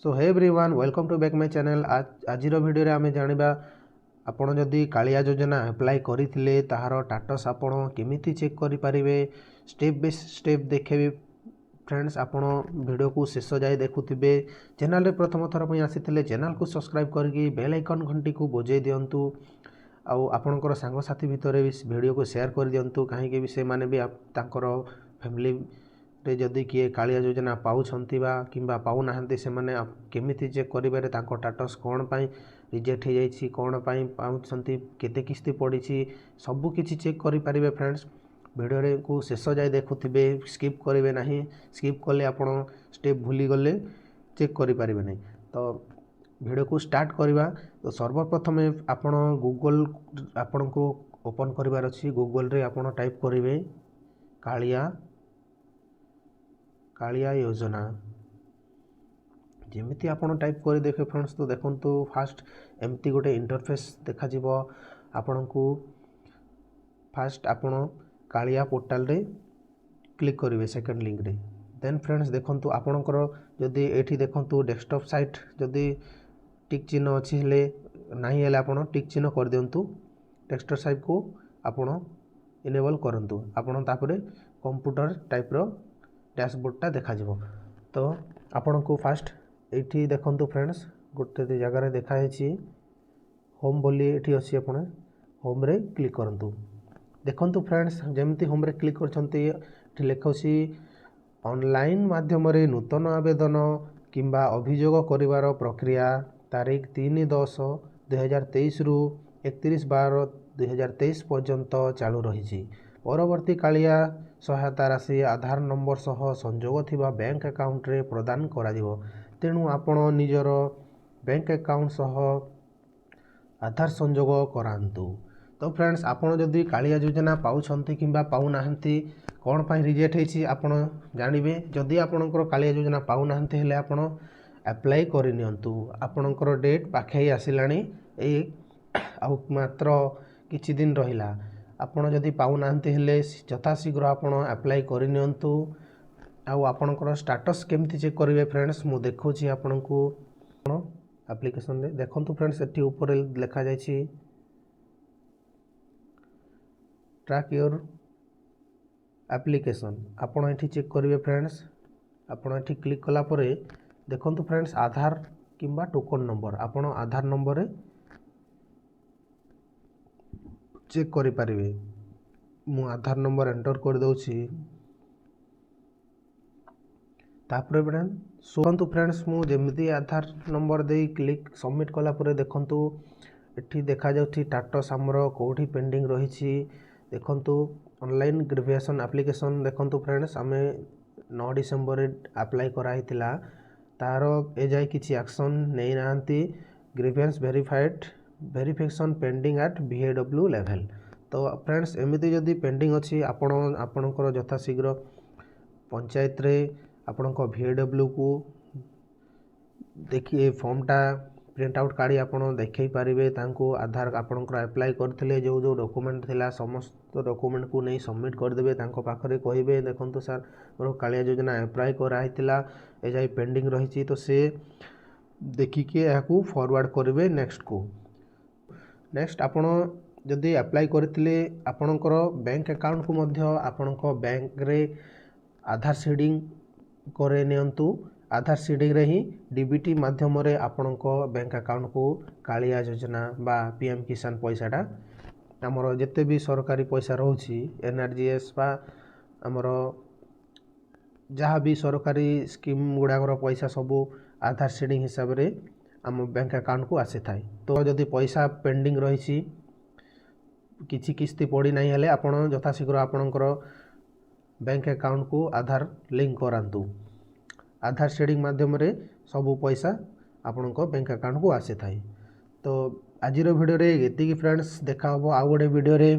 So hey everyone welcome to back my channel. आज video रे आमे जानिबा आपण जदि कालिया योजना अप्लाई करथिले ताहार स्टेटस आपण केमिति चेक करि परिबे स्टेप बाय स्टेप देखेबे। फ्रेंड्स आपण वीडियो को शेष जाए देखुथिबे। चैनल रे प्रथम थर पई आसीथिले चैनल को सब्सक्राइब करके बेल आइकन घंटी को बजाय दियंतु आउ आपणकर सांग साथी भितर भी वीडियो को शेयर कर दियंतु कहीं भी से माने भी तांकर फैमिली रे जदि किए कालिया योजना पाउछंती बा किंबा पाउ नाहंती से माने केमिति चेक करिबारे तांको स्टेटस कोन पई रिजेक्ट हो जाइछि कोन पई पाउछंती केते किस्ती पड़ीछि सब किछि चेक करि परिबे। फ्रेंड्स वीडियो रे को शेष जाए देखुथिबे स्किप करिवे नाही। स्किप कले आपण स्टेप भूली गले चेक करि परिबे नाही। तो वीडियो को स्टार्ट करवा। तो सर्वप्रथम आपण गूगल आपण को ओपन करिवार अछि। गूगल रे आपण टाइप करिवे कालिया योजना जेमिति आपण टाइप कर देखे। फ्रेंड्स तो देखंतु फास्ट एमती गोटे इंटरफेस देखा जिवो आपण को। फास्ट आपण कालिया पोर्टल रे क्लिक करिवे सेकंड लिंक रे। देन फ्रेंड्स देखंतु आपणकर जदि एठी देखंतु डेस्कटॉप साइट जदि टिक चिन्ह अछि हेले नाही हेले आपण टिक चिन्ह कर दियंतु। डेस्कटॉप साइट को आपण इनेबल करंतु। आपण तापरे कंप्यूटर टाइप रो डैशबोर्ड देखा जिवो। तो आपण को फास्ट एठी देखंतु फ्रेंड्स गोटे जगह रे देखा हेछि होम बोली एठी अछि। आपण होम रे क्लिक करंतु। देखंतु फ्रेंड्स जेमति होम रे क्लिक करछंती एठी लेखोसी ऑनलाइन माध्यम रे नूतन आवेदन किंबा अभियोग करिवार प्रक्रिया तारीख 3/10/2023 रु 31/12/2023 पर्यंत चालू रही। परवर्ती कालिया सहायता राशि आधार नंबर सह संयोग थिबा बैंक अकाउंट रे प्रदान करा दिबो। तेणु आपण निजर बैंक अकाउंट सह आधार संयोग करांतु। तो फ्रेंड्स आपण जदि कालिया योजना पाउछंती किंबा पाउ नाहंती कोन पई रिजेक्ट हेछि आपण जानिबे। जदि आपणकर कालिया योजना पाउ नाहंती हेले आपण अप्लाई करि नियंतु। आपणकर डेट पाखै आसिलानी ए आ मात्र किछि दिन रहिला। आपण जदि पाउ नाहंती हेले यथा शीघ्र आपण अप्लाई करि नियंतु। आउ आपणकर स्टेटस केमति चेक करिवे फ्रेंड्स मु देखौछि आपणको एप्लीकेशन रे। देखंतु फ्रेंड्स एठी ऊपर लिखा जायछि ट्रैक योर एप्लीकेशन। आपण एठी चेक करिवे फ्रेंड्स। आपण एठी क्लिक कला परे देखंतु फ्रेंड्स आधार किंबा टोकन नंबर आपण आधार नंबर रे चेक करि परिवे। मु आधार नंबर एंटर कर दउछि। तापरे देखंतु फ्रेंड्स मु जेमिति आधार नंबर दे क्लिक सबमिट कला परे देखंतु एठी देखा जाउछि स्टेटस हमरो कोठी पेंडिंग रहिछि। देखंतु ऑनलाइन ग्रेजुएशन एप्लीकेशन देखंतु फ्रेंड्स आमे 9 डिसेंबर रे अप्लाई करा हितिला तारो ए जाय किछि एक्शन नै नांती। Grievance verification pending at VAW level. तो फ्रेंड्स एमिति जदि पेंडिंग अछि आपण आपणकर यथा शीघ्र पंचायत रे आपणको VAW को देखिए फॉर्मटा प्रिंट आउट काढी आपण देखै परिबे। तांको आधार आपणकर अप्लाई करथिले जो जो डॉक्यूमेंट थिला समस्त डॉक्यूमेंट को नै सबमिट कर देबे। तांको पाखरे कहिबे देखंतु सर मोर कालिया योजना अप्लाई करा हितिला ए जाय पेंडिंग रहिछि। तो से देखि के याकू फॉरवर्ड करिवे नेक्स्ट को। नेक्स्ट आपण जदि अप्लाई करथिले आपणकर बैंक अकाउंट को मध्य आपणको बैंक रे आधार सीडिंग करे नियंतु। आधार सीडिंग रे ही डीबीटी माध्यम रे आपणको बैंक अकाउंट को कालिया योजना बा पीएम किसान पैसाटा हमर जते भी सरकारी पैसा रहउछि एनआरजीएस बा हमर जहाँ भी सरकारी स्कीम गुड़ाकर पैसा सबू आधार सीडिंग हिसाब रे आम बैंक अकाउंट को आसी थाए। तो जदि पैसा पेंडिंग रही किछि किस्ती पड़ी नहीं हेले आपण यथा शीघ्र आपणकर बैंक अकाउंट को आधार लिंक करांतु। आधार सीडिंग माध्यम रे सबू पैसा आपणको बैंक अकाउंट को आसी थाए। तो आज वीडियो रे एतिकी फ्रेंड्स देखा हबो आ गोटे वीडियो रे।